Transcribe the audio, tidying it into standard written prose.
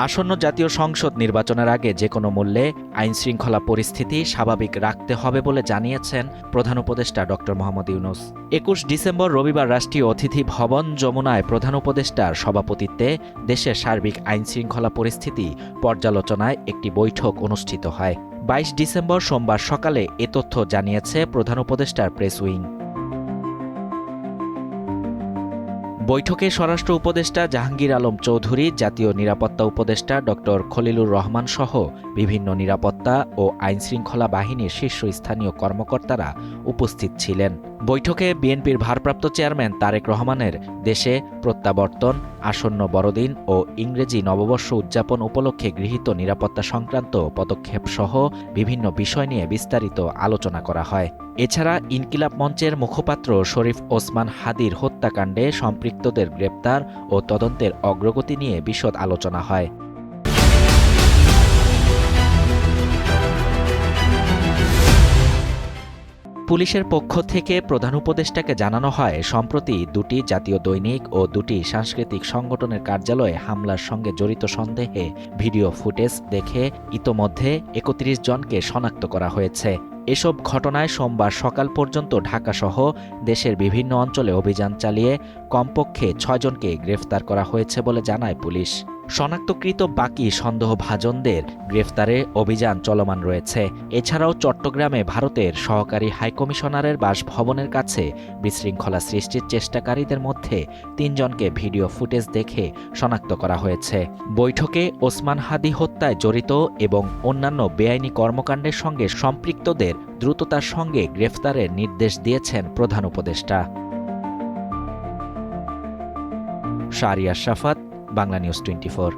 আসন্ন জাতীয় সংসদ নির্বাচনের আগে যেকোনো মূল্যে আইনশৃঙ্খলা পরিস্থিতি স্বাভাবিক রাখতে হবে বলে জানিয়েছেন প্রধান উপদেষ্টা ড মোহাম্মদ ইউনূস। ২১ ডিসেম্বর রবিবার রাষ্ট্রীয় অতিথি ভবন যমুনায় প্রধান উপদেষ্টার সভাপতিত্বে দেশের সার্বিক আইনশৃঙ্খলা পরিস্থিতি পর্যালোচনায় একটি বৈঠক অনুষ্ঠিত হয়। ২২ ডিসেম্বর সোমবার সকালে এ তথ্য জানিয়েছে প্রধান উপদেষ্টার প্রেস উইং। বৈঠকে স্বরাষ্ট্র উপদেষ্টা জাহাঙ্গীর আলম চৌধুরী, জাতীয় নিরাপত্তা উপদেষ্টা ড খলিলুর রহমান সহ বিভিন্ন নিরাপত্তা ও আইনশৃঙ্খলা বাহিনীর শীর্ষস্থানীয় কর্মকর্তারা উপস্থিত ছিলেন। বৈঠকে বিএনপির ভারপ্রাপ্ত চেয়ারম্যান তারেক রহমানের দেশে প্রত্যাবর্তন, আসন্ন বড়দিন ও ইংরেজি নববর্ষ উদযাপন উপলক্ষে গৃহীত নিরাপত্তা সংক্রান্ত পদক্ষেপসহ বিভিন্ন বিষয় নিয়ে বিস্তারিত আলোচনা করা হয়। এছাড়া ইনকিলাব মঞ্চের মুখপাত্র শরীফ ওসমান হাদির হত্যাকাণ্ডে সম্পৃক্তদের গ্রেপ্তার ও তদন্তের অগ্রগতি নিয়ে বিশদ আলোচনা হয়। পুলিশের পক্ষ থেকে প্রধান উপদেষ্টাকে জানানো হয়, সম্প্রতি দুটি জাতীয় দৈনিক ও দুটি সাংস্কৃতিক সংগঠনের কার্যালয়ে হামলার সঙ্গে জড়িত সন্দেহে ভিডিও ফুটেজ দেখে ইতোমধ্যে ৩১ জনকে শনাক্ত করা হয়েছে। এসব ঘটনায় সোমবার সকাল পর্যন্ত ঢাকাসহ দেশের বিভিন্ন অঞ্চলে অভিযান চালিয়ে কমপক্ষে ৬ জনকে গ্রেফতার করা হয়েছে বলে জানায় পুলিশ। শনাক্তকৃত বাকি সন্দেহভাজনদের গ্রেফতারে অভিযান চলমান রয়েছে। এছাড়াও চট্টগ্রামে ভারতের সহকারী হাইকমিশনারের বাসভবনের কাছে বিশৃঙ্খলা সৃষ্টির চেষ্টাকারীদের মধ্যে ৩ জনকে ভিডিও ফুটেজ দেখে শনাক্ত করা হয়েছে। বৈঠকে ওসমান হাদি হত্যায় জড়িত এবং অন্যান্য বেআইনি কর্মকাণ্ডের সঙ্গে সম্পৃক্তদের দ্রুততার সঙ্গে গ্রেফতারের নির্দেশ দিয়েছেন প্রধান উপদেষ্টা। শাহরিয়ার শাফাত, বাংলা নিউজ 24।